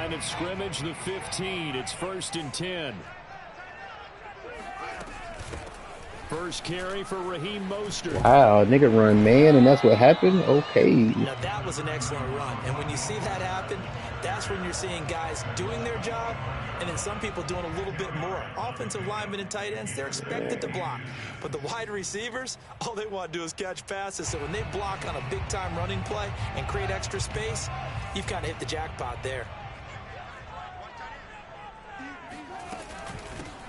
line of scrimmage, the 15. It's 1st and 10. First carry for Raheem Mostert. Wow, nigga run man, and that's what happened? Okay. Now that was an excellent run. And when you see that happen, that's when you're seeing guys doing their job and then some people doing a little bit more. Offensive linemen and tight ends, they're expected to block. But the wide receivers, all they want to do is catch passes. So when they block on a big-time running play and create extra space, you've kind of hit the jackpot there.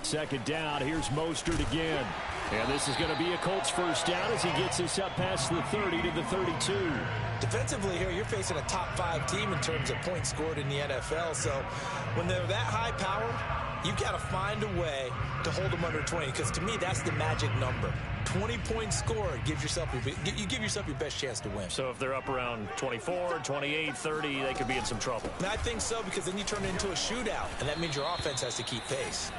Second down, here's Mostert again. And this is going to be a Colts first down as he gets us up past the 30 to the 32. Defensively here, you're facing a top 5 team in terms of points scored in the NFL. So when they're that high powered, you've got to find a way to hold them under 20. Because to me, that's the magic number. 20 points scored gives yourself you give yourself your best chance to win. So if they're up around 24, 28, 30, they could be in some trouble. And I think so, because then you turn it into a shootout, and that means your offense has to keep pace.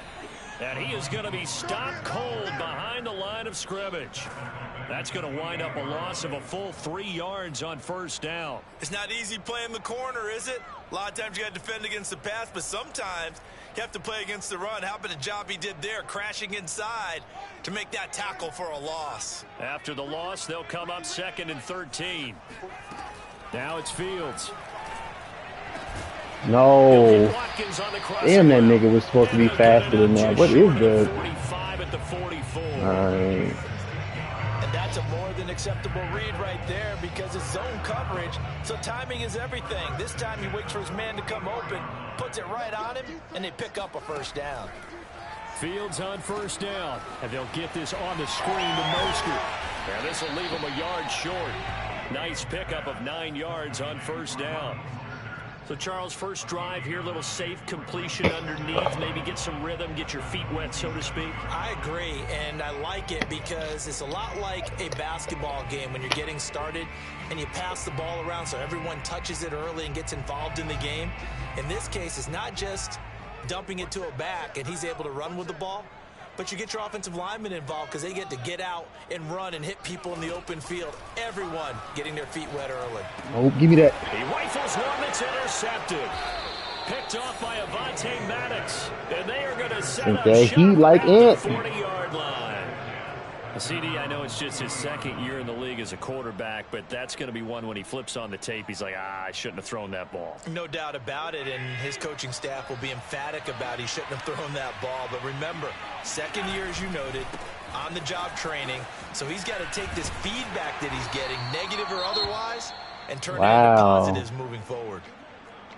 And he is going to be stopped cold behind the line of scrimmage. That's going to wind up a loss of a full 3 yards on first down. It's not easy playing the corner, is it? A lot of times you got to defend against the pass, but sometimes you have to play against the run. How about the job he did there, crashing inside to make that tackle for a loss? After the loss, they'll come up 2nd and 13. Now it's Fields. No. Damn, that nigga was supposed to be faster than that. What is that? And that's a more than acceptable read right there, because it's zone coverage, so timing is everything. This time he waits for his man to come open, puts it right on him, and they pick up a first down. Fields on first down, and they'll get this on the screen to Mostert. And this will leave him a yard short. Nice pickup of 9 yards on first down. So, Charles, first drive here, little safe completion underneath, maybe get some rhythm, get your feet wet, so to speak. I agree, and I like it because it's a lot like a basketball game when you're getting started and you pass the ball around so everyone touches it early and gets involved in the game. In this case, it's not just dumping it to a back and he's able to run with the ball, but you get your offensive linemen involved because they get to get out and run and hit people in the open field. Everyone getting their feet wet early. Oh, give me that. He rifles one that's intercepted. Picked off by Avonte Maddox. And they are going to set up shop like at the 40-yard line. CD, I know it's just his 2nd year in the league as a quarterback, but that's going to be one when he flips on the tape. He's like, I shouldn't have thrown that ball. No doubt about it, and his coaching staff will be emphatic about he shouldn't have thrown that ball. But remember, 2nd year, as you noted, on-the-job training. So he's got to take this feedback that he's getting, negative or otherwise, and turn it into positives moving forward.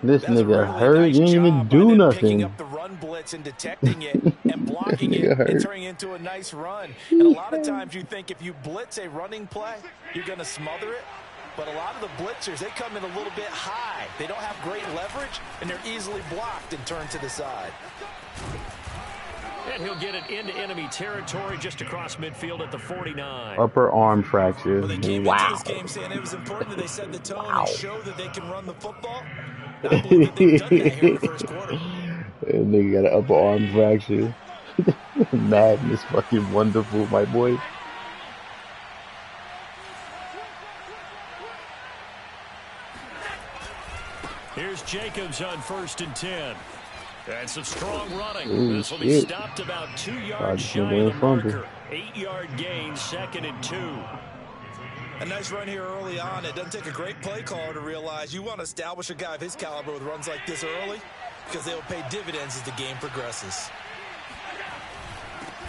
This nigga hurt. You didn't even do nothing. Picking up the run blitz and detecting it and blocking it and turning it into a nice run. And a lot of times you think if you blitz a running play, you're going to smother it. But a lot of the blitzers, they come in a little bit high. They don't have great leverage, and they're easily blocked and turned to the side. And he'll get it into enemy territory just across midfield at the 49. Upper arm fracture. Well, they came into this game saying it was important that they set the tone and show that they can run the football. I believe that they've done that here in the first quarter. That nigga got an upper arm fracture. Madness, fucking wonderful, my boy. Here's Jacobs on 1st and 10. And some strong running. This will be stopped about 2 yards shy of the marker. 8-yard gain, 2nd and 2. A nice run here early on. It doesn't take a great play caller to realize you want to establish a guy of his caliber with runs like this early, because they will pay dividends as the game progresses.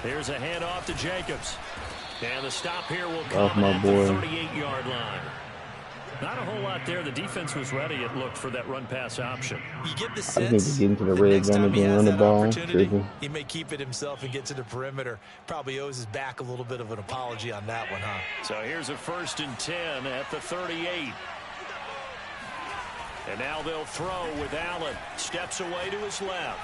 Here's a handoff to Jacobs. And the stop here will come at the 38-yard line. Not a whole lot there. The defense was ready, it looked, for that run-pass option. You get the sense I think get into the red zone again, run the ball. He may keep it himself and get to the perimeter. Probably owes his back a little bit of an apology on that one, huh? So here's a 1st and 10 at the 38. And now they'll throw with Allen. Steps away to his left.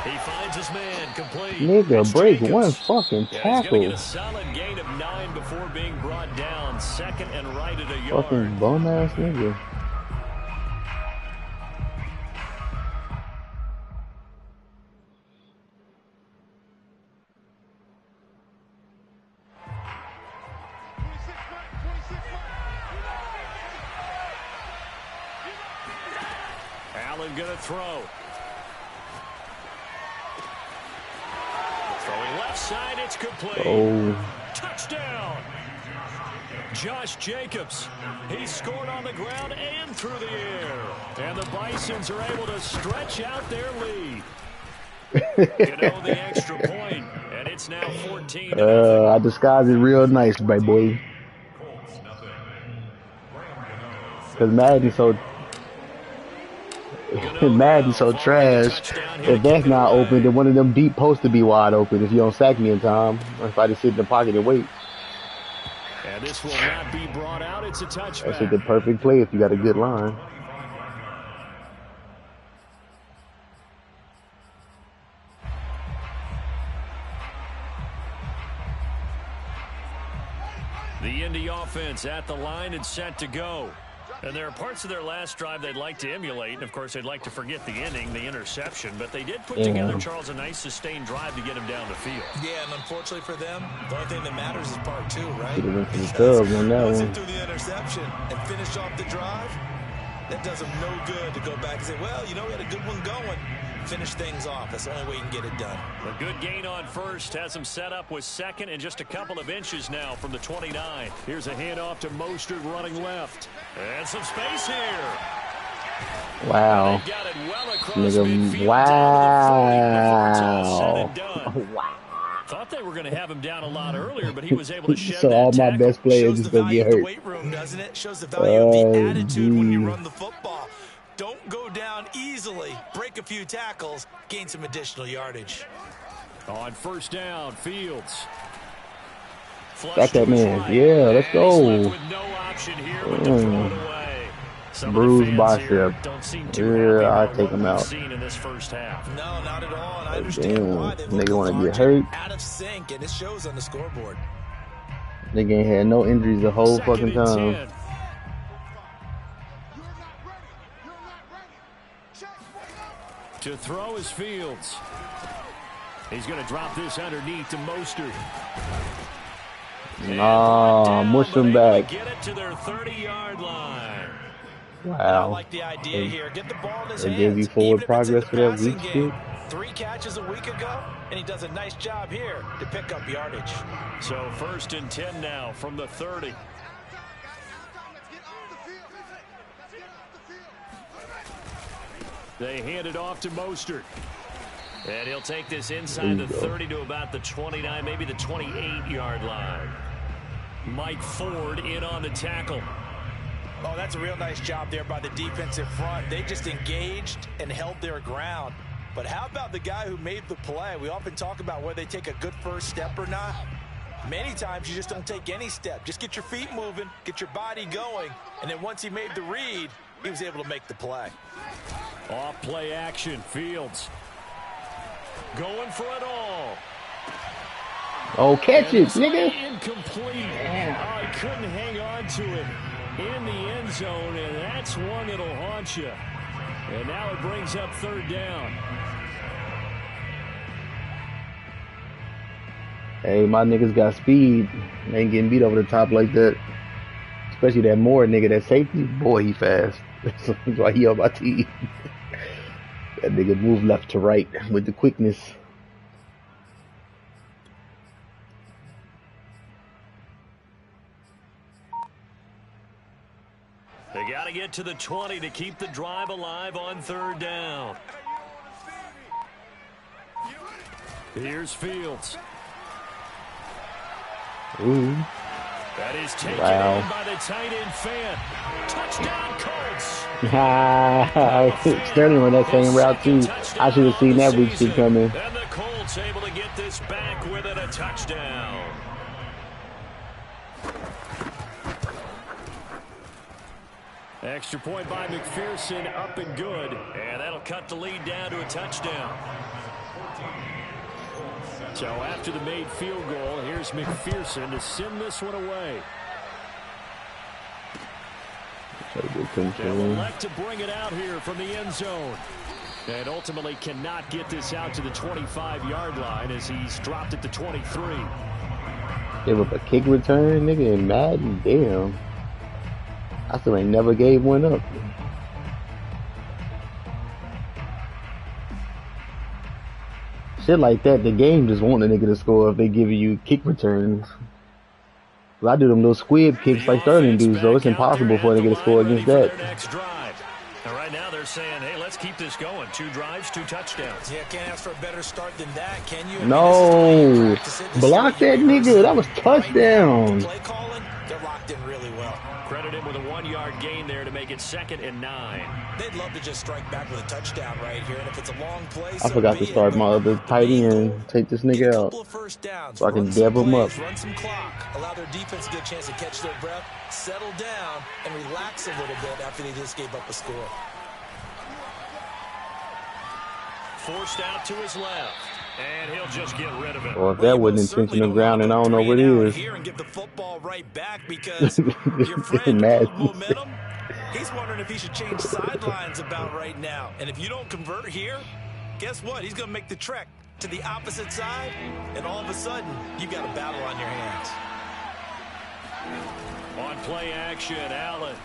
He finds his man, complete. Nigga, break one fucking tackle. He's going to get a solid gain of 9 before being brought down. 2nd and right at a yard. Fucking bum-ass nigga. Allen going to throw. Throwing left side, it's complete. Oh. Touchdown. Josh Jacobs. He scored on the ground and through the air. And the Bisons are able to stretch out their lead. The extra point, and it's now 14-0. I disguised it real nice, my boy. Because Madden's so trash. If that's not open, then one of them deep posts to be wide open if you don't sack me in time. Or if I just sit in the pocket and wait. And this will not be brought out. It's a touchback. That's the perfect play if you got a good line. The Indy offense at the line and set to go. And there are parts of their last drive they'd like to emulate. And, of course, they'd like to forget the inning, the interception. But they did put together, Charles, a nice sustained drive to get him down the field. Yeah, and unfortunately for them, the only thing that matters is part two, right? Once it through the interception and finish off the drive, that does them no good to go back and say, well, you know, we had a good one going. Finish things off. That's the only way you can get it done. A good gain on first has him set up with second and just a couple of inches now from the 29. Here's a handoff to Mostert running left. And some space here. Wow. Got it well across Nigga, wow. Wow. Thought they were going to have him down a lot earlier, but he was able to shed so that all my tackle. best players just gonna get hurt. The weight room, doesn't it? Shows the value of the attitude when you run the football. Don't go down easily. Break a few tackles. Gain some additional yardage. On first down, Fields. Got that man. Yeah, let's go. Bruised bicep. Yeah, I take him out. No, not at all. And I understand why. Nigga want to get hurt. Out of sync, and it shows on the scoreboard. Nigga ain't had no injuries the whole fucking time. To throw is Fields. He's going to drop this underneath to Mostert. Nah, mush him back. Get it to their 30-yard line. Wow. I like the idea here. Get the ball in his hands. They gave you forward progress for that weak shit. 3 catches a week ago, and he does a nice job here to pick up yardage. So first and 10 now from the 30. They hand it off to Mostert. And he'll take this inside the 30 to about the 29, maybe the 28-yard line. Mike Ford in on the tackle. Oh, that's a real nice job there by the defensive front. They just engaged and held their ground. But how about the guy who made the play? We often talk about whether they take a good first step or not. Many times you just don't take any step. Just get your feet moving, get your body going, and then once he made the read, he was able to make the play. Off play action, Fields. Going for it all. Oh, catch it, nigga. Incomplete. Oh, he couldn't hang on to it in the end zone, and that's one that'll haunt you. And now it brings up third down. Hey, my niggas got speed. They ain't getting beat over the top like that. Especially that Moore nigga, that safety. Boy, he fast. That's why he on my team. That nigga move left to right with the quickness. They got to get to the 20 to keep the drive alive on third down. Here's Fields. Ooh. That is taken in by the tight end fan. Touchdown Colts. Sterling on that same route too. I should have seen that weak shit coming. And the Colts able to get this back with it, a touchdown. Extra point by McPherson, up and good. And that'll cut the lead down to a touchdown. So after the made field goal, here's McPherson to send this one away. They'll elect to bring it out here from the end zone. And ultimately cannot get this out to the 25-yard line as he's dropped it to 23. Give up a kick return, nigga, and Madden, damn. I still ain't never gave one up. shit like that, the game just want the nigga to score if they giving you kick returns. I do them little squib kicks like Sterling does, though. It's impossible for them to get a score against that. And right now they're saying, hey, let's keep this going. 2 drives, 2 touchdowns. Yeah, can't ask for a better start than that, can you? No. Block that nigga. That was touchdown. Play calling, they're locked in really well. Credit him with a 1-yard gain there to make it 2nd and 9. They'd love to just strike back with a touchdown right here, and if it's a long play, I forgot to start my other tight end. Take this nigga out so I can dab him up. Run some clock, allow their defense to get a chance to catch their breath, settle down, and relax a little bit after they just gave up a score. Forced out to his left, and he'll just get rid of it. Well, if that wasn't intentional grounding, I don't know what it is. Here and give the football right back because your friend pulled momentum. He's wondering if he should change sidelines about right now. And if you don't convert here, guess what? He's going to make the trek to the opposite side, and all of a sudden, you've got a battle on your hands. On play action, Allen.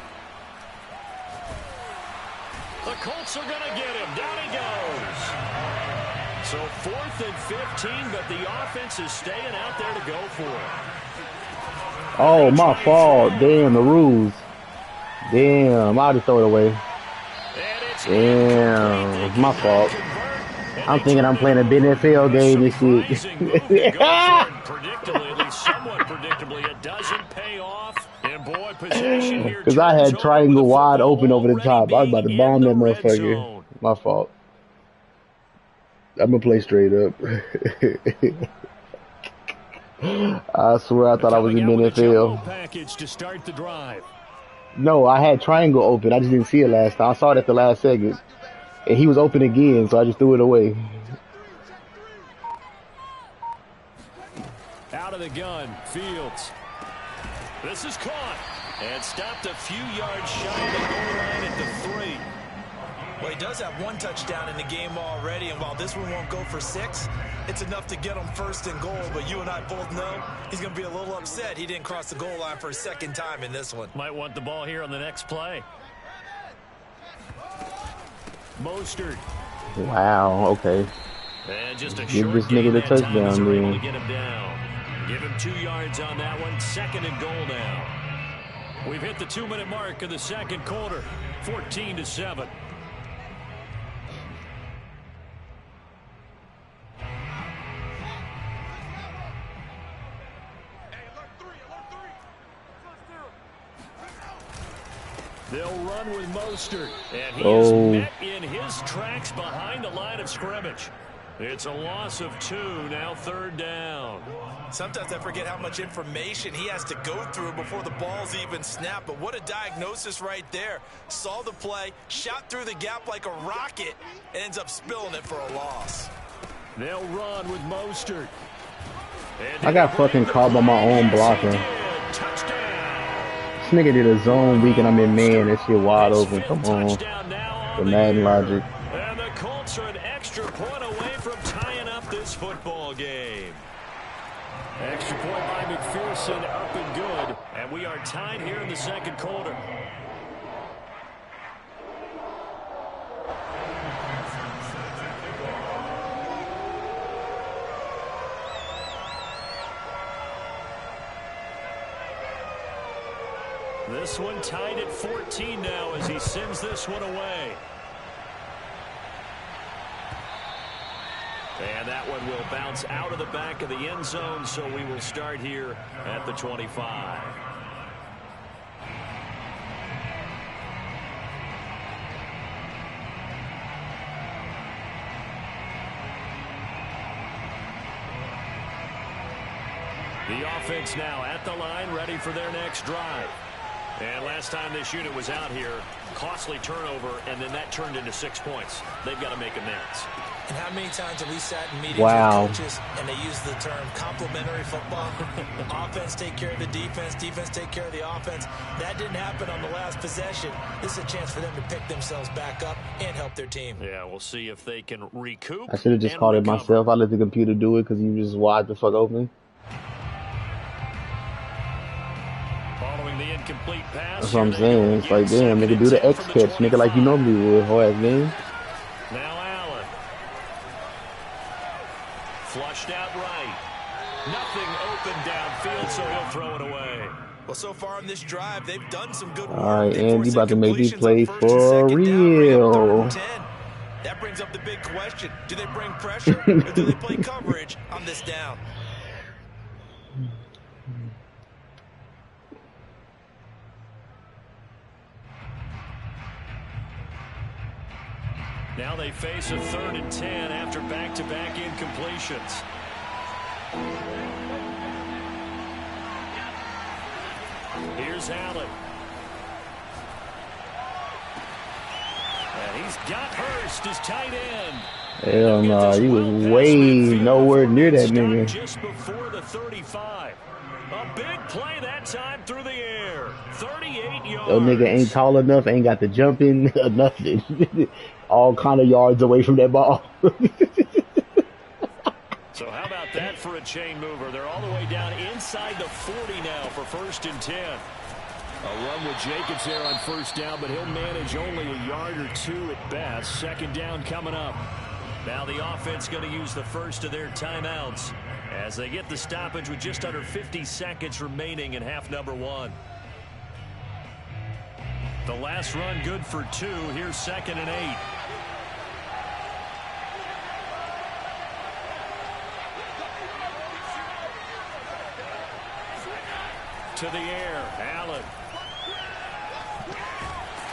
The Colts are going to get him. Down he goes. So 4th and 15, but the offense is staying out there to go for it. Oh, my fault. Damn, the rules. Damn, I'll just throw it away. Damn, it's my fault. I'm thinking I'm playing a NFL game and shit. Predictably, at least somewhat predictably, it doesn't pay off. And boy, possession here. Because I had triangle wide open over the top. I was about to bomb that motherfucker. My fault. I'm going to play straight up. I swear I thought I was in NFL. Package to start the drive. No, I had triangle open. I just didn't see it last time. I saw it at the last second. And he was open again, so I just threw it away. Out of the gun, Fields. This is caught. And stopped a few yards shy of the goal line at the 3. Well, he does have 1 touchdown in the game already, and while this one won't go for 6, it's enough to get him 1st and goal. But you and I both know he's going to be a little upset he didn't cross the goal line for a 2nd time in this one. Might want the ball here on the next play. Mostert. Wow, okay. And just a give this nigga the touchdown, man. Get him down. Give him 2 yards on that one. 2nd and goal now. We've hit the 2-minute mark of the 2nd quarter. 14-7. They'll run with Mostert, and he is met in his tracks behind the line of scrimmage. It's a loss of 2, now 3rd down. Sometimes I forget how much information he has to go through before the ball's even snapped, but what a diagnosis right there. Saw the play, shot through the gap like a rocket, and ends up spilling it for a loss. They'll run with Mostert. I got fucking caught by my own blocker. Touchdown. This nigga did a zone week and I'm in man. That shit wide open. Come on. The Madden logic. And the Colts are an extra point away from tying up this football game. Extra point by McPherson, up and good. And we are tied here in the 2nd quarter. This one tied at 14 now as he sends this one away. And that one will bounce out of the back of the end zone, so we will start here at the 25. The offense now at the line, ready for their next drive. And last time this unit was out here, costly turnover, and then that turned into 6 points. They've got to make amends. And how many times have we sat in meetings with coaches and they use the term complementary football? Offense take care of the defense, defense take care of the offense. That didn't happen on the last possession. This is a chance for them to pick themselves back up and help their team. Yeah, we'll see if they can recoup. I should have just called it myself. I let the computer do it because you just wide the fuck open. Following the incomplete pass. That's what I'm saying. It's like, damn, nigga, do the X catch, nigga, like you normally would, hoe ass man. Now Allen. Flushed out right. Nothing open downfield, so he'll throw it away. Well, so far in this drive, they've done some good work. All right, Andy about to make these plays plays for real. That brings up the big question. Do they bring pressure or do they play coverage on this down? Now they face a 3rd and 10 after back-to-back incompletions. Here's Allen. And he's got Hurst as tight end. Hell no, he was way nowhere near that nigga. Just before the 35. A big play that time through the air. 38 yards. That nigga ain't tall enough, ain't got the jumping, nothing. All kind of yards away from that ball. So how about that for a chain mover? They're all the way down inside the 40 now for 1st and 10. A run with Jacobs there on 1st down, but he'll manage only a yard or 2 at best. 2nd down coming up. Now the offense going to use the first of their timeouts as they get the stoppage with just under 50 seconds remaining in half number 1. The last run good for 2. Here's 2nd and 8. To the air, Allen.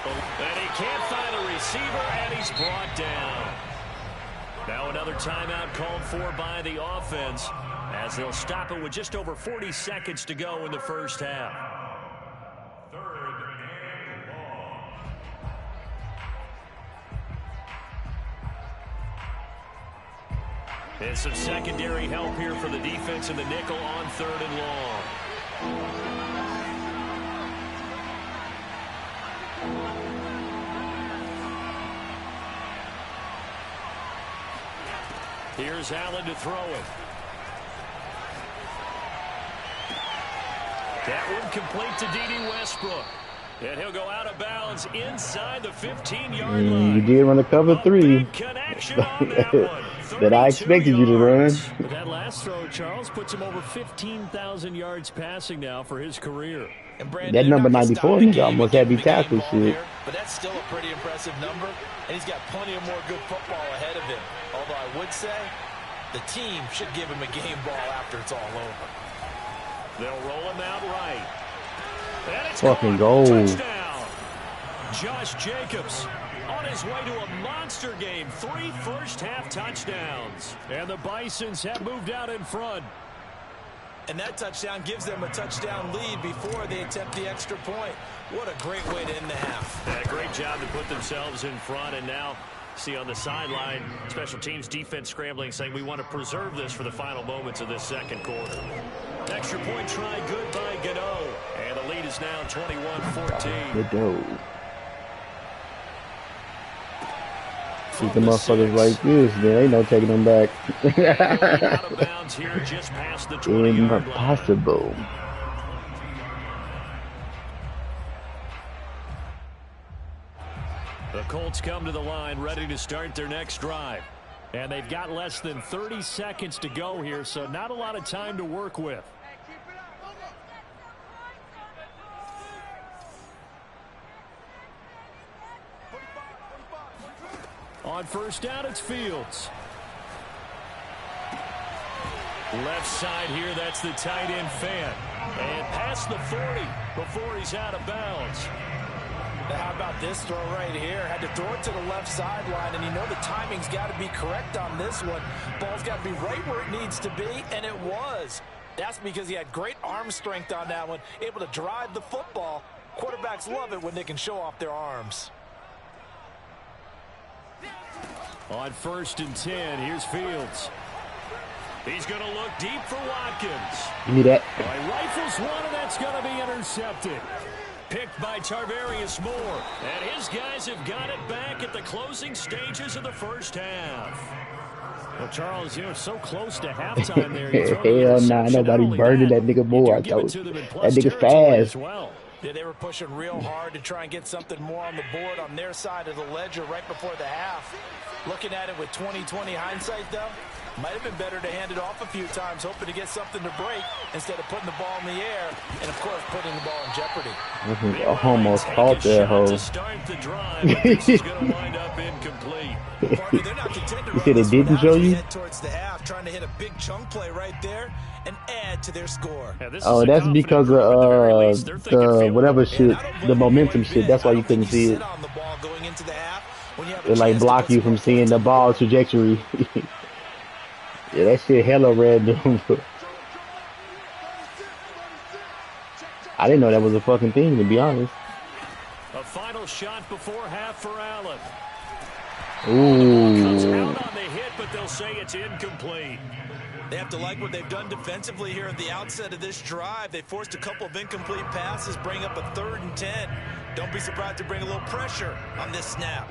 And he can't find a receiver, and he's brought down. Now another timeout called for by the offense as they'll stop it with just over 40 seconds to go in the first half. 3rd and long. And some secondary help here for the defense in the nickel on 3rd and long. Here's Allen to throw it. That one complete to D.D. Westbrook. And he'll go out of bounds inside the 15-yard line. You did run a cover 3 that I expected you to run. But that last throw, Charles, puts him over 15,000 yards passing now for his career. And Brandon, that number 94 nigga almost had me tackle shit. But that's still a pretty impressive number, and he's got plenty of more good football ahead of him. Although I would say the team should give him a game ball after it's all over. They'll roll him out right. And it's fucking goal. Touchdown. Josh Jacobs on his way to a monster game. 3 first-half touchdowns. And the Bisons have moved out in front. And that touchdown gives them a touchdown lead before they attempt the extra point. What a great way to end the half. Yeah, great job to put themselves in front. And now see on the sideline, special teams defense scrambling, saying we want to preserve this for the final moments of this second quarter. Extra point try good by Gano. And the lead is now 21-14. Gano. Keep the motherfuckers like this, there ain't no taking them back. Out of bounds here, just past the 20-yard line. Impossible. The Colts come to the line ready to start their next drive. And they've got less than 30 seconds to go here, so not a lot of time to work with. On 1st down, it's Fields. Left side here, that's the tight end Fan. And past the 40 before he's out of bounds. Now how about this throw right here? Had to throw it to the left sideline, and you know the timing's got to be correct on this one. Ball's got to be right where it needs to be, and it was. That's because he had great arm strength on that one, able to drive the football. Quarterbacks love it when they can show off their arms. On 1st and 10, here's Fields. He's going to look deep for Watkins. Give me that. He rifles one, and that's going to be intercepted. Picked by Tarvarius Moore. And his guys have got it back at the closing stages of the first half. Well, Charles, you're so close to halftime there. Hell nah, nobody burning that nigga Moore. I told you. That nigga fast. Well. Yeah, they were pushing real hard to try and get something more on the board on their side of the ledger right before the half. Looking at it with 20/20 hindsight, though, Might have been better to hand it off a few times, hoping to get something to break instead of putting the ball in the air and, of course, putting the ball in jeopardy. I almost caught that hole. To start the drive, this is going to wind up incomplete. Partner, they're not content to You run said it this one didn't out show as we you? head towards the half, trying to hit a big chunk play right there and add to their score. Yeah, this is Oh, a that's confident because group at the very of least. They're thinking the field whatever goal. shit, And I don't the blame momentum you one shit. bit. That's why I you don't think couldn't see sit it. on the ball going into the half when you have a It like chance to block put you some from more seeing points the on ball board. trajectory. Yeah, that shit hella random. I didn't know that was a fucking thing, to be honest. A final shot before half for Allen. Comes Ooh. out on the hit, but they'll say it's incomplete. They have to like what they've done defensively here at the outset of this drive. They forced a couple of incomplete passes, bring up a 3rd and 10. Don't be surprised to bring a little pressure on this snap.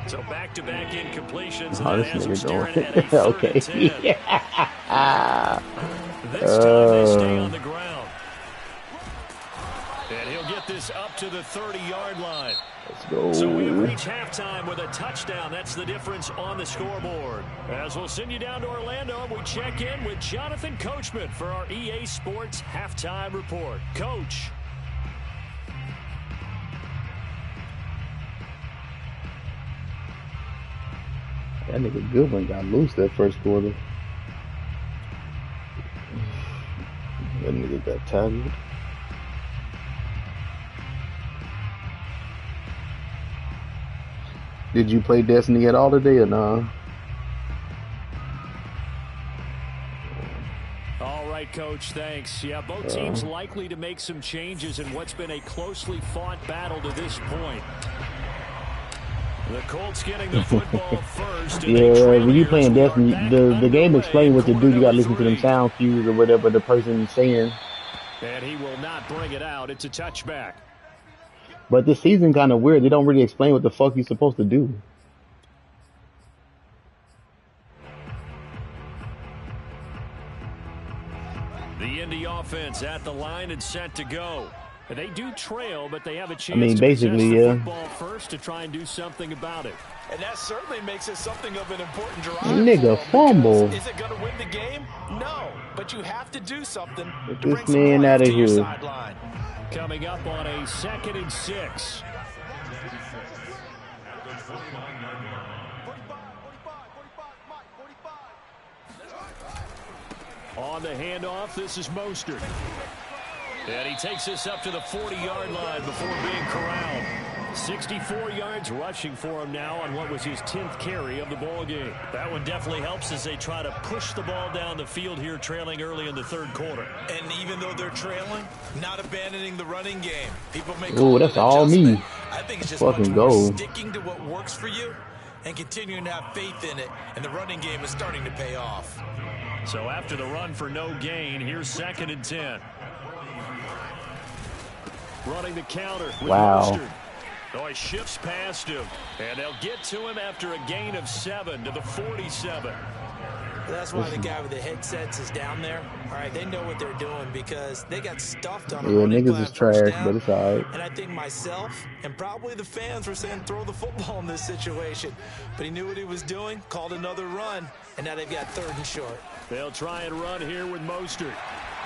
So back-to-back incompletions, Oh, and this that has them nigga staring going. at a 3rd Okay. and 10. Yeah. This time they stay on the ground. And he'll get this up to the 30-yard line. Let's go. So we have reached halftime with a touchdown. That's the difference on the scoreboard. As we'll send you down to Orlando, we check in with Jonathan Coachman for our EA Sports Halftime Report. Coach. That nigga Goodwin got loose that first quarter. That nigga got tackled. Did you play Destiny at all today or nah? All right, Coach, thanks. Yeah, both teams likely to make some changes in what's been a closely fought battle to this point. The Colts getting the football first. And Yeah, they trail when you here playing as we are Destiny, back the game underway explains what to in do. You gotta quarter listen to them three. sound cues or whatever the person's saying. And he will not bring it out. It's a touchback. But this season kind of weird. They don't really explain what the fuck you're supposed to do. The Indy offense at the line and set to go. And they do trail, but they have a chance mean, to basically, possess the yeah. football first to try and do something about it. And that certainly makes it something of an important drive. Nigga, for 'em, fumble. because is it going to win the game? No. But you have to do something Get to bring this some man life outta to your here. sideline. Coming up on a 2nd and 6. On the handoff, this is Mostert. And he takes this up to the 40-yard line before being corralled. 64 yards rushing for him now on what was his 10th carry of the ball game. That one definitely helps as they try to push the ball down the field here, trailing early in the 3rd quarter. And even though they're trailing, not abandoning the running game. People may Ooh, call it that's an all adjustment. me. I think it's just Fucking much more go. sticking to what works for you and continuing to have faith in it. And the running game is starting to pay off. So after the run for no gain, here's 2nd and 10. Running the counter with Wow. Mostert. Oh, he shifts past him. And they'll get to him after a gain of 7 to the 47. That's why the guy with the headsets is down there. All right, they know what they're doing because they got stuffed on a Yeah, running niggas play is on first trash, down. but it's alright. And I think myself and probably the fans were saying throw the football in this situation. But he knew what he was doing, called another run, and now they've got 3rd and short. They'll try and run here with Mostert.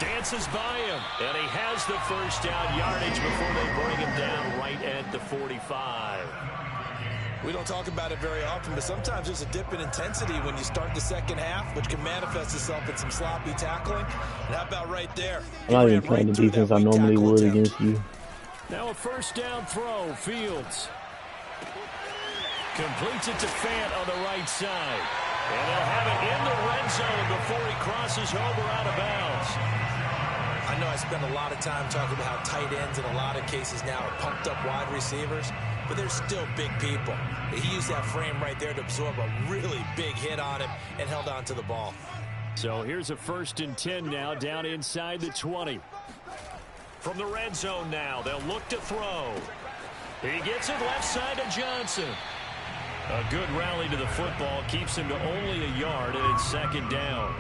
Dances by him, and he has the first down yardage before they bring him down right at the 45. We don't talk about it very often, but sometimes there's a dip in intensity when you start the second half, which can manifest itself in some sloppy tackling. And how about right there? I'm not He even ran playing right the through defense that I weak normally tackle would attempt. against you. Now a first down throw, Fields. Completes it to Fant on the right side. And they'll have it in the red zone before he crosses over out of bounds. I know I spend a lot of time talking about how tight ends in a lot of cases now are pumped up wide receivers, but they're still big people. He used that frame right there to absorb a really big hit on him and held on to the ball. So here's a 1st and 10 now down inside the 20. From the red zone now, they'll look to throw. He gets it left side to Johnson. A good rally to the football keeps him to only a yard, and it's 2nd down.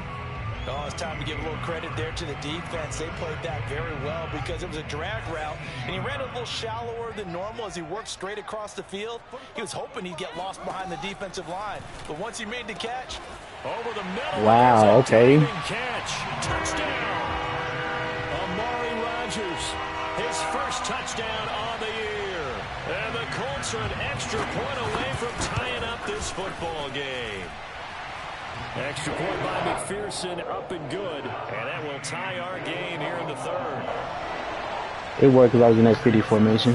Oh, it's time to give a little credit there to the defense. They played that very well because it was a drag route, and he ran a little shallower than normal as he worked straight across the field. He was hoping he'd get lost behind the defensive line, but once he made the catch, over the middle. Wow, okay. Catch. Touchdown. Amari Rodgers, his first touchdown on the year. And the Colts are an extra point away from tying up this football game. Extra point by McPherson, up and good. And that will tie our game here in the third. It worked because I was in that city formation.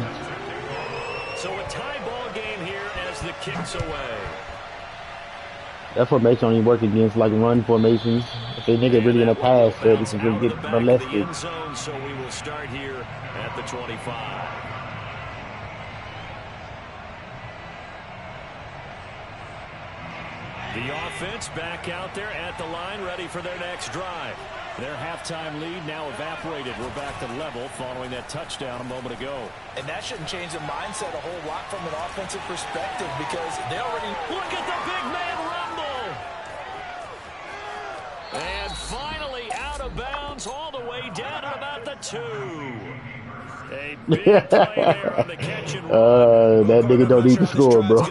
So a tie ball game here as the kick's away. That formation only work against like run formations. If they nigga really in a pass set, it's gonna get molested. Zone, so we will start here at the 25. The offense back out there at the line, ready for their next drive. Their halftime lead now evaporated. We're back to level following that touchdown a moment ago. And that shouldn't change the mindset a whole lot from an offensive perspective because they already... Look at the big man rumble! And finally out of bounds all the way down at about the 2. A big play there on the catch and run. That nigga don't need to score, bro.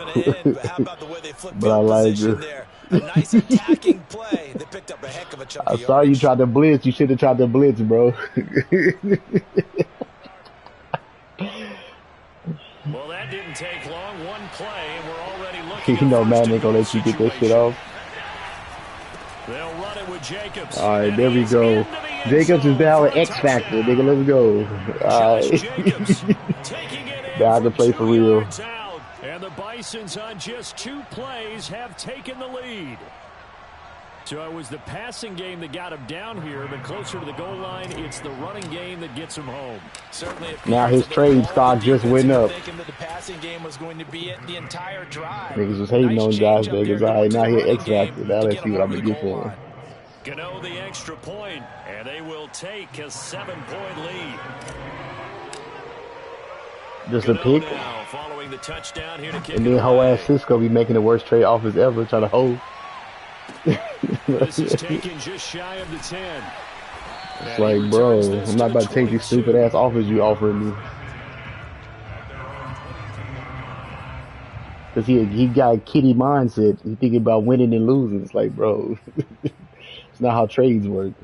But I like it. A nice attacking play. They picked up a heck of a chunk I of saw yardage. you try to blitz. You should have tried to blitz, bro. Well, that didn't take long. One play, and we're already looking You know, at man ain't gonna let you get that shit off. They'll run it with Jacobs. All right, there we go. Jacobs is now an X factor, nigga. Let's go. All right. Now I can play for real. And the Bisons on just 2 plays have taken the lead. So it was the passing game that got him down here, but closer to the goal line, it's the running game that gets him home. Certainly now his trade stock just went up. The passing game was going to be it the entire drive. Niggas was hating on Josh Jacobs. All right, now he X factor. Now let's see what I'm gonna get for him. Gano the extra point, and they will take a 7-point lead. Just a pick. Now, following the touchdown here to kick and then whole ass Cisco be making the worst trade offers ever, trying to hold. This is taken just shy of the 10. It's like, bro, I'm not about to take these stupid ass offers you offering me. Cause he got a kitty mindset. He thinking about winning and losing. It's like, bro, it's not how trades work.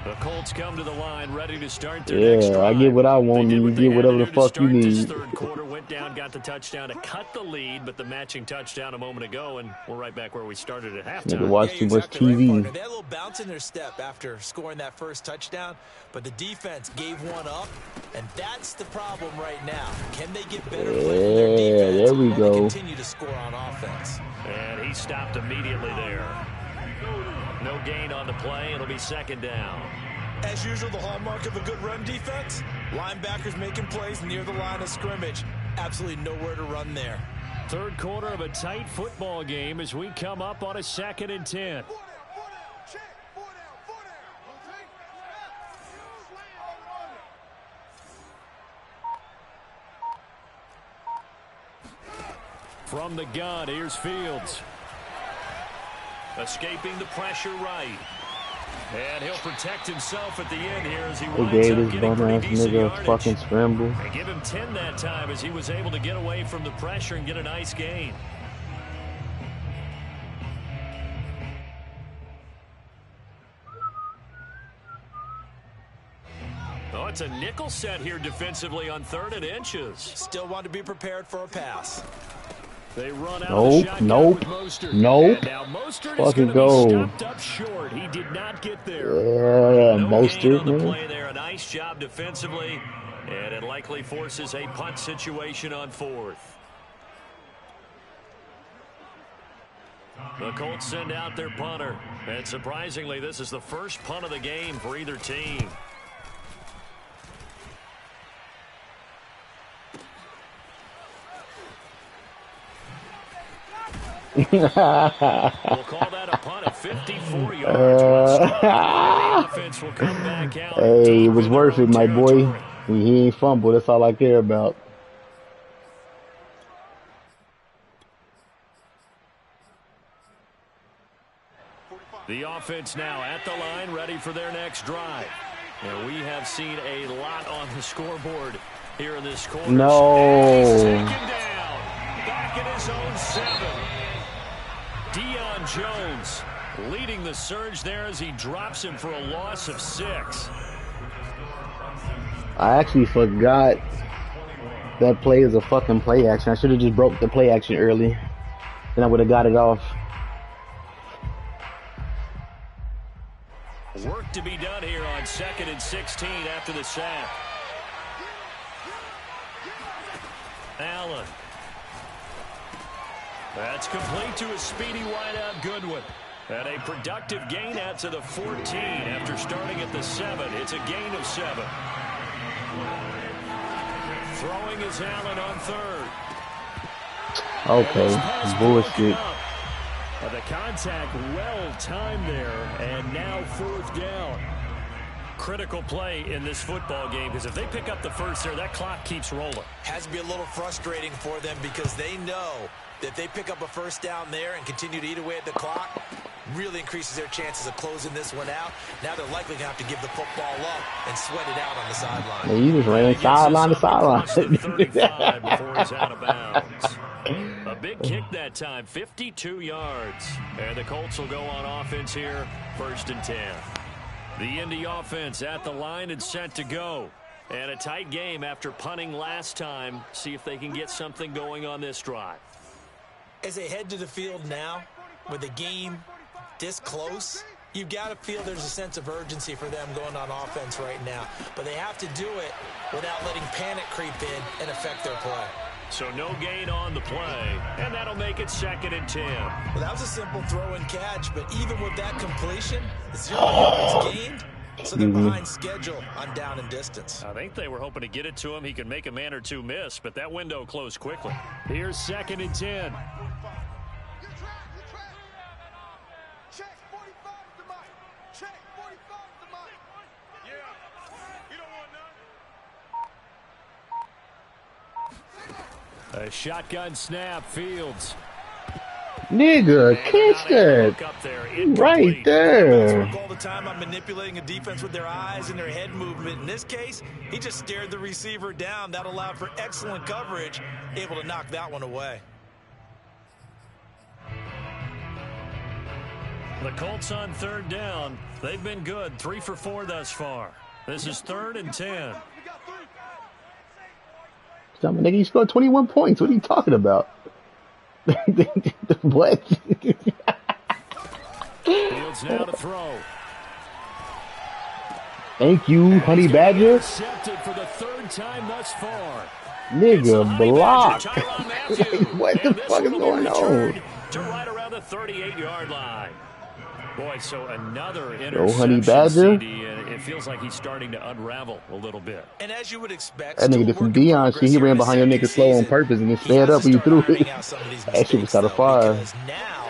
The Colts come to the line, ready to start their next drive. I get what I want, and you get whatever the fuck you need. This third quarter went down, got the touchdown to cut the lead, but the matching touchdown a moment ago, and we're right back where we started at halftime. Nigga watch too much TV. Right, they had a little bounce in their step after scoring that first touchdown, but the defense gave one up, and that's the problem right now. Can they get better with their defense? There we go. Continue to score on offense. And he stopped immediately there. No gain on the play. It'll be second down. As usual, the hallmark of a good run defense, linebackers making plays near the line of scrimmage. Absolutely nowhere to run there. Third quarter of a tight football game as we come up on a 2nd and 10. From the gun, here's Fields. Escaping the pressure right. And he'll protect himself at the end here as he winds gave up this getting bum ass pretty decent nigga a yardage. fucking scramble. And give him 10 that time as he was able to get away from the pressure and get a nice gain. Oh, it's a nickel set here defensively on 3rd and inches. Still want to be prepared for a pass. They run out Nope, the shotgun nope, with Mostert. nope. And now Mostert Fucking is go. going to be stopped up short. He did not get there. Yeah, No Mostert, gain on the man. play there. A nice job defensively, and it likely forces a punt situation on 4th. The Colts send out their punter, and surprisingly, this is the first punt of the game for either team. We'll call that a punt of 54 yards. The offense will come back out. Hey, it was deep in worth their it, my own boy. territory. He ain't fumble. That's all I care about. The offense now at the line, ready for their next drive. And we have seen a lot on the scoreboard here in this quarter. No. And he's taken down. Back at his own 7. Deion Jones leading the surge there as he drops him for a loss of 6. I actually forgot that play is a fucking play action. I should have just broke the play action early. Then I would have got it off. Work to be done here on 2nd and 16 after the sack. Allen. That's complete to a speedy wideout Goodwin. And a productive gain out to the 14 after starting at the 7. It's a gain of 7. Throwing is Allen on 3rd. Okay, bullshit. The contact well timed there, and now 4th down. Critical play in this football game, because if they pick up the first there, that clock keeps rolling. Has to be a little frustrating for them because they know that if they pick up a first down there and continue to eat away at the clock, really increases their chances of closing this one out. Now they're likely going to have to give the football up and sweat it out on the sideline. Man, you just ran sideline to sideline. 35 before he's out of bounds. A big kick that time, 52 yards. And the Colts will go on offense here, 1st and 10. The Indy offense at the line and set to go. And a tight game after punting last time. See if they can get something going on this drive. As they head to the field now, with the game this close, you've got to feel there's a sense of urgency for them going on offense right now. But they have to do it without letting panic creep in and affect their play. So no gain on the play, and that'll make it 2nd and 10. Well, that was a simple throw and catch, but even with that completion, 0 yards gained, so they're behind schedule on down and distance. I think they were hoping to get it to him. He could make a man or two miss, but that window closed quickly. Here's 2nd and 10. A shotgun snap, Fields. Nigga, catch that. Right there. All the time on manipulating a defense with their eyes and their head movement. In this case, he just stared the receiver down. That allowed for excellent coverage, able to knock that one away. The Colts on 3rd down. They've been good, 3 for 4 thus far. This is 3rd and 10. Nigga, you scored 21 points. What are you talking about? What? Fields now to throw. Thank you, Honey Badger. Intercepted for the 3rd time thus far. Nigga, block. What the And fuck is going on? To right around the 38-yard line. Boy, so another interception. Oh, Honey Badger. CD, and it feels like he's starting to unravel a little bit. And as you would expect, That nigga did some Deion shit. He ran behind your nigga slow on purpose and then sped up when you threw it. That shit was kind of fire. Because now,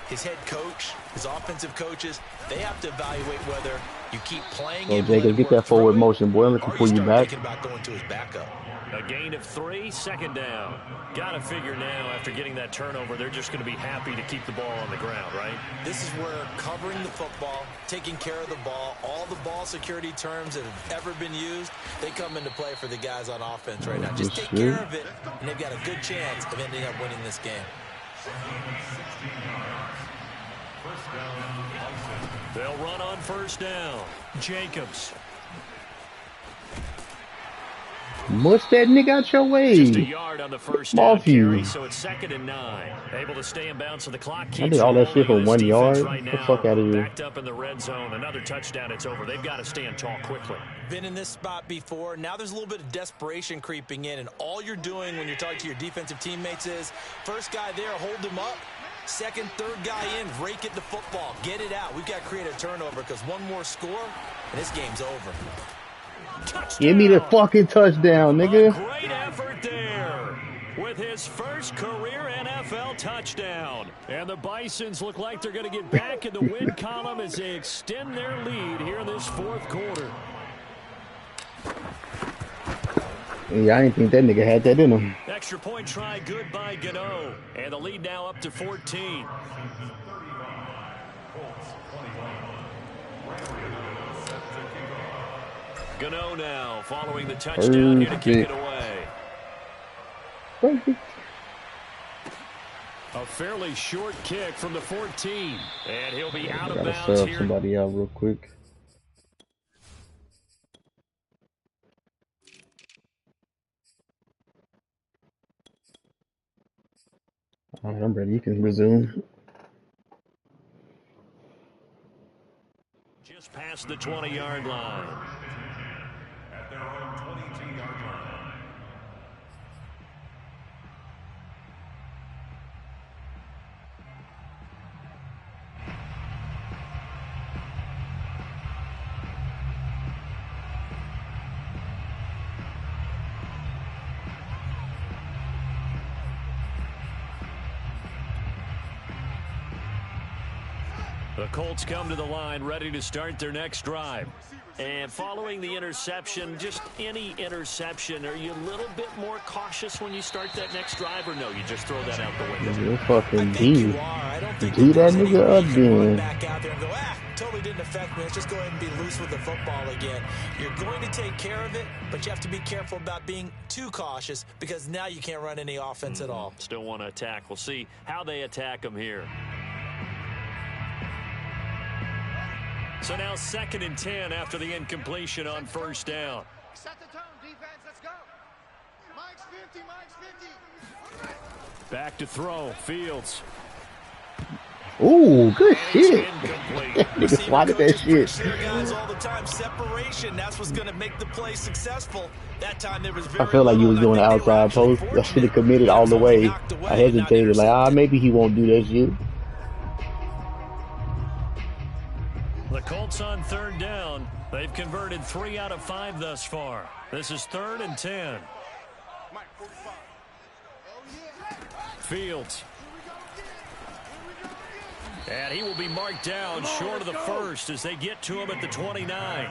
his head coach, his offensive coaches, they have to evaluate whether you keep playing him. Jacob, get that forward motion, boy. I'm looking for you back. Thinking about going to his backup. A gain of 3, 2nd down. Got to figure now, after getting that turnover, they're just going to be happy to keep the ball on the ground, right? This is where covering the football, taking care of the ball, all the ball security terms that have ever been used, they come into play for the guys on offense right now. Just take care of it, and they've got a good chance of ending up winning this game. They'll run on 1st down. Jacobs. Mush that nigga out your way. Just a yard on the 1st down carry, so it's 2nd and 9. Able to stay in bounds, so the clock keeps I did all that shit for rolling. 1 yard. Right Get the fuck out of here. Backed up in the red zone. Another touchdown, it's over. They've got to stand tall quickly. Been in this spot before. Now there's a little bit of desperation creeping in, and all you're doing when you're talking to your defensive teammates is, first guy there, hold him up. Second, third guy in, rake at the football. Get it out. We've got to create a turnover because one more score, and this game's over. Touchdown. Give me the fucking touchdown, nigga. A great effort there with his first career NFL touchdown. And the Bisons look like they're going to get back in the win column as they extend their lead here in this 4th quarter. Yeah, I didn't think that nigga had that in him. Extra point try good by Gano. And the lead now up to 14. Gano now following the touchdown here to kick it away. Perfect. A fairly short kick from the 14. And he'll be out of Gotta bounds sub here. somebody out real quick. All right, I'm ready. You can resume. Just past the 20-yard line. At their own 22-yard line. The Colts come to the line ready to start their next drive. And following the interception, just any interception, are you a little bit more cautious when you start that next drive, or no, you just throw that out the window? You're fucking I think D. you are. I don't think D that there's any nigga way up you can run then. back out there and go, totally didn't affect me. Let's just go ahead and be loose with the football again. You're going to take care of it, but you have to be careful about being too cautious because now you can't run any offense at all. Still want to attack. We'll see how they attack them here. So now 2nd and 10 after the incompletion on first down. Set the tone, defense. Let's go. Mike's 50. Mike's 50. Back to throw. Fields. Ooh, good And shit. it's incomplete. Nigga swatted that shit. Their guys all the time. Separation. That's what's going to make the play successful. That time there was very I feel like you was little, doing and the I think they were outside actually post. I should have fortunate. committed all the way. Knocked away, I hesitated, like, not maybe he won't do that shit. The Colts on 3rd down. They've converted 3 out of 5 thus far. This is 3rd and 10. Mike 45. Fields. And he will be marked down short of the first as they get to him at the 29.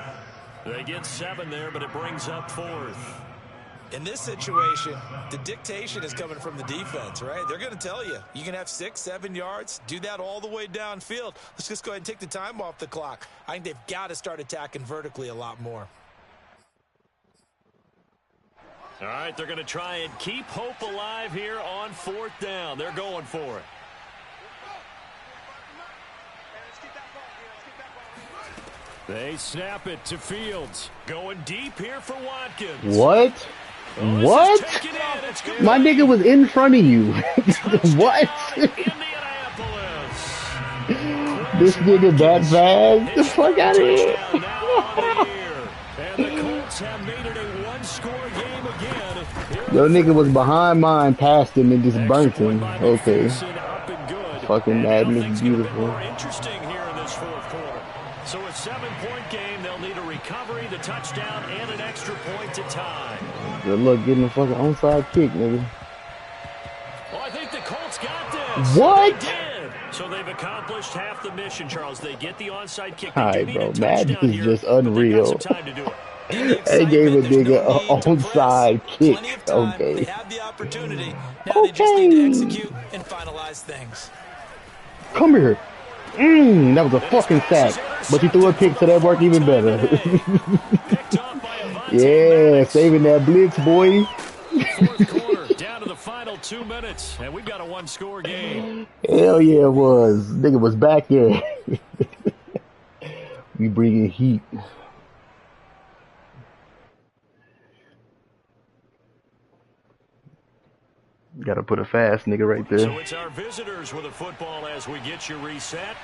They get 7 there, but it brings up 4th. In this situation, the dictation is coming from the defense, right? They're going to tell you, you can have 6, 7 yards, do that all the way downfield. Let's just go ahead and take the time off the clock. I think they've got to start attacking vertically a lot more. All right, they're going to try and keep hope alive here on 4th down. They're going for it. They snap it to Fields. Going deep here for Watkins. What? Oh, this What? is taken in. It's good. My nigga was in front of you. What? Indianapolis. This nigga that fast? The fuck out of here. Touchdown now on the year. And the Colts have made it a one-score game again. Your nigga was behind mine, passed him, and just burnt Extra point him. by Okay. McPherson, up and good. Fucking And Madden now is things get a bit beautiful. more interesting here in this 4th quarter. So a 7-point game, they'll need a recovery, the touchdown, and an extra point to tie. Good luck getting a fucking onside kick, nigga. Well, I think the Colts got this. What? They did. So they've accomplished half the mission, Charles. They get the onside kick. They All do right, need bro. a Madden touchdown is here, just but they've got unreal. some time to do it. They gave a There's nigga no an need to press. onside kick. Plenty of time. They Okay. have the opportunity. Now they just need to execute and finalize things. Come here. That was a fucking sack. But you threw a pick, so that worked even better. Picked off by Avonte Yeah, Maddox. saving that blitz, boy. 4th quarter, down to the final 2 minutes, and we've got a one-score game. Hell yeah, it was. Nigga was back there. We bringing heat. Gotta put a fast nigga right So there. it's our visitors with the football as we get you reset.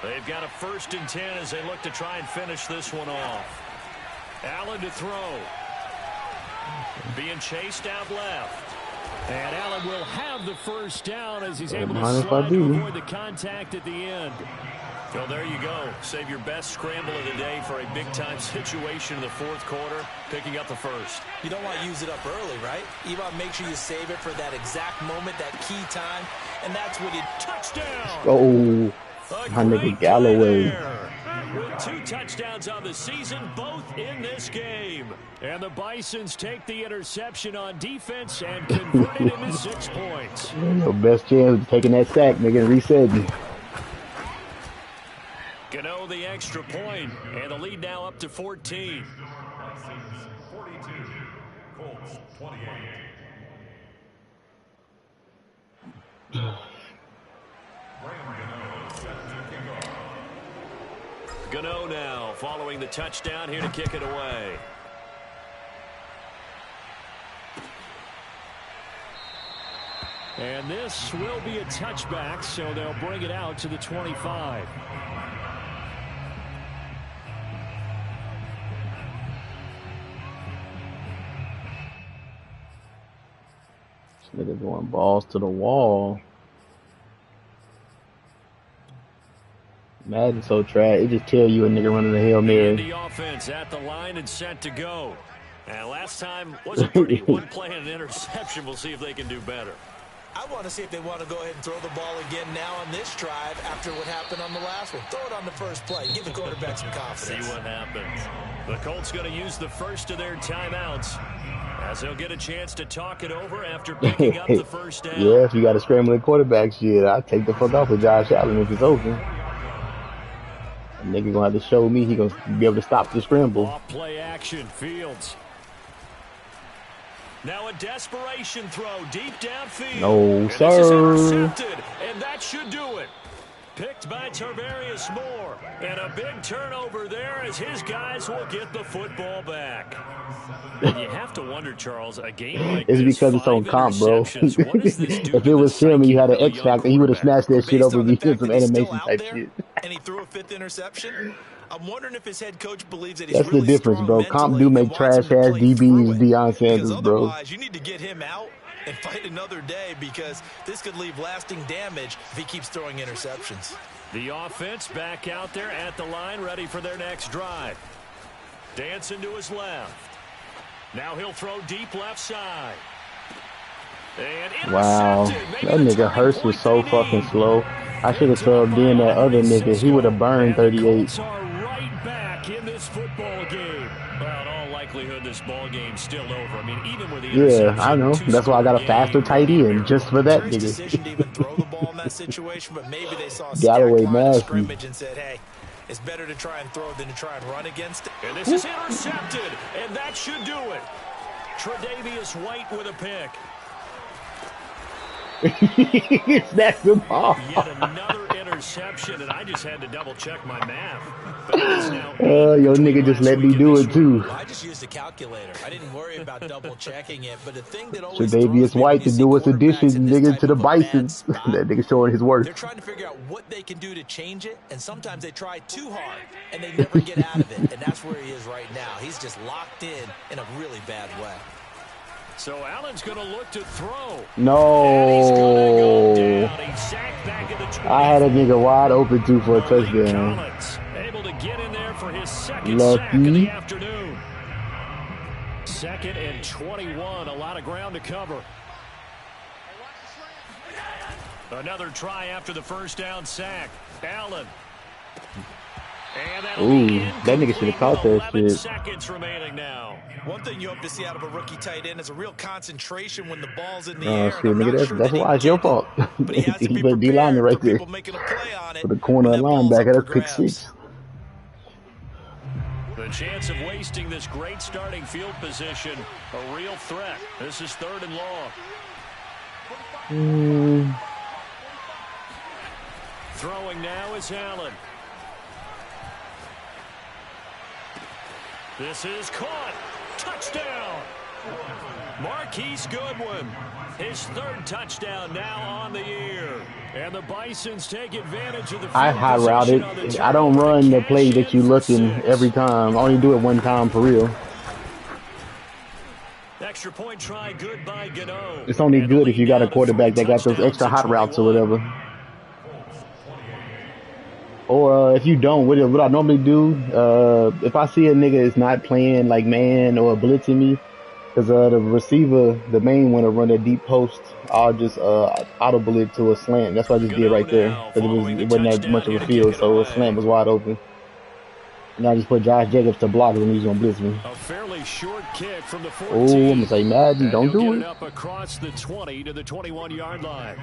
They've got a 1st and 10 as they look to try and finish this one off. Allen to throw. Being chased out left. And Allen will have the 1st down as he's able to mind if I slide to do. avoid the contact at the end. Well, there you go. Save your best scramble of the day for a big-time situation in the 4th quarter, picking up the 1st. You don't want to use it up early, right? You want to make sure you save it for that exact moment, that key time, and that's when you Touchdown! Oh, A my nigga great Galloway. play there. With 2 touchdowns on the season, both in this game. And the Bisons take the interception on defense and convert it into 6 points. your best chance of taking that sack, nigga, and resetting. extra point, and the lead now up to 14. Vikings 42, Colts 28. Gano now following the touchdown here to kick it away. And this will be a touchback, so they'll bring it out to the 25. This nigga going balls to the wall. Madden so trash. It just tell you a nigga running a Hail Mary. The offense at the line and set to go. And last time wasn't pretty. One play and an interception. We'll see if they can do better. I want to see if they want to go ahead and throw the ball again now on this drive after what happened on the last one. Throw it on the first play. Give the quarterback some confidence. See what happens. The Colts going to use the first of their timeouts as they'll get a chance to talk it over after picking up the first down. Yeah, if you got a scrambling quarterback shit, I'll take the fuck off with Josh Allen if it's open. A nigga gonna have to show me he gonna be able to stop the scramble. Off play action, Fields. Now a desperation throw deep downfield. No, and sir. This is intercepted, and that should do it. Picked by Tarvarius Moore. And a big turnover there as his guys will get the football back. And you have to wonder, Charles, a game like It's this, because it's on comp, bro. what does this do If to it the was him and you had an psyche of X the Factor, young he would have quarterback? snatched that shit Based over on and the get fact some that he's still animation out type there, shit. and he threw a 5th interception, I'm wondering if his head coach believes that he's That's really the difference, strong bro. Comp mentally do and make wants him trash to ass play through DBs, it. Deion Because Sanders, bro. otherwise, you need to get him out and fight another day because this could leave lasting damage if he keeps throwing interceptions. The offense back out there at the line, ready for their next drive. Dancing to his left. Now he'll throw deep left side. And Wow. intercepted. That Maybe the nigga Hurst turning was point so they fucking need. slow. I should have subbed in that other nigga. He would have burned And the 38. Colts are right back in this football game. Well, in all likelihood, this ball game's still over. I mean, even with the Yeah, I know. That's why I got a faster tight end just for that Jury's nigga. decision to even throw the ball in that situation, but maybe they saw a Galloway stacked line of nasty. scrimmage and said, hey, it's better to try and throw than to try and run against it. And this is intercepted, and that should do it. Tre'Davious White with a pick. That's the ball. Yet another interception, and I just had to double-check my math. But it is now Your nigga just let me do it too. Well, I just used a calculator. I didn't worry about double checking it, but the thing that always Tre'Davious throws me when White you to see do us quarterbacks addition, in this nigga, type to the of a bad Bison. spot, That nigga showing his worth. they're trying to figure out what they can do to change it, and sometimes they try too hard, and they never get out of it, and that's where he is right now. He's just locked in a really bad way. So Allen's going to look to throw. No. And he's gonna go down. He's sacked back at the 20. I had a nigga wide open too for a Malik touchdown. Collins able to get in there for his second Lucky. sack of the afternoon. 2nd and 21. A lot of ground to cover. Another try after the first down sack. Allen. And that'll Ooh, be that nigga should have caught incomplete. that 11 shit. seconds remaining now. One thing you hope to see out of a rookie tight end is a real concentration when the ball's in the Oh air. shit, and I'm nigga, not sure that's that he why it's your did it, fault. but he has to He be put D lineman prepared right for there. people making a play on it For the corner when that ball's linebacker, up that's for pick grabs. 6. The chance of wasting this great starting field position, a real threat. This is 3rd and long. Throwing now is Allen. This is caught. Touchdown. Marquise Goodwin. His 3rd touchdown now on the year. And the Bisons take advantage of the I field high position routed. on the I don't turnover to run the cash play that you in for looking 6. every time. I only do it one time for real. Extra point try good by Gano. It's only And the good if you lead got a now to quarterback 3 that got those touchdowns extra to hot routes or 21. whatever. Or if you don't, what I normally do, if I see a nigga is not playing like man or blitzing me, because the receiver, the main one, to run a deep post, I'll just audible it to a slant. That's what I just did right there. Because it wasn't that much of a field, so a slant was wide open. And I just put Josh Jacobs to block when he's going to blitz me. A fairly short kick from the 14. Oh, I'm going to say Madden, And don't he'll do get it. up across the 20 to the 21-yard line.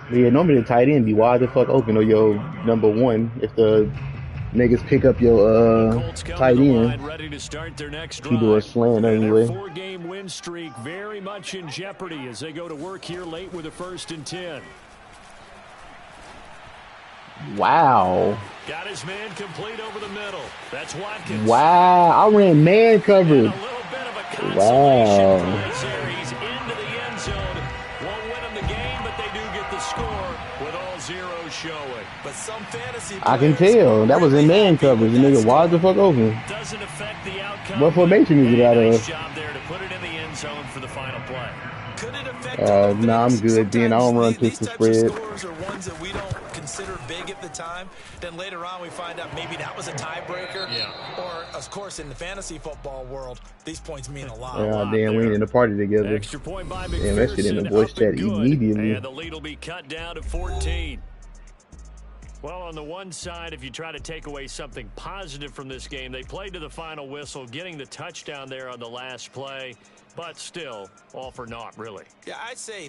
But yeah, normally the tight end be wide the fuck open or your number one if the Niggas pick up your Colts come tight to the end. line, ready to start their next He do a drive. slant And anyway. their 4-game win streak very much in jeopardy as they go to work here late with a 1st and 10. Wow. Got his man complete over the middle. That's Watkins. Wow. I ran man And coverage. a little bit of a consolation Wow. prize there. He's into the end zone. Won't win him the game, but they do get the score with all zeros showing. But some fantasy I can players tell. are That was in really man happy coverage. with The that nigga wide the score. fuck open. Doesn't affect the outcome. What formation is it out Nice of? job there to put it in the end zone for the final play. Could it affect Nah, I'm good, Ben. I don't run these pistol types spread. of scores are ones that we don't consider big at the time. Then later on we find out maybe that was a tiebreaker. Yeah. Or, of course, in the fantasy football world, these points mean a lot. Yeah, damn, we ain't in the party together. Extra point by McPherson. Damn, that shit in the voice up and chat good. immediately. And the lead will be cut down to 14. Well, on the one side, if you try to take away something positive from this game, they played to the final whistle, getting the touchdown there on the last play, but still, all for naught, really. Yeah, I'd say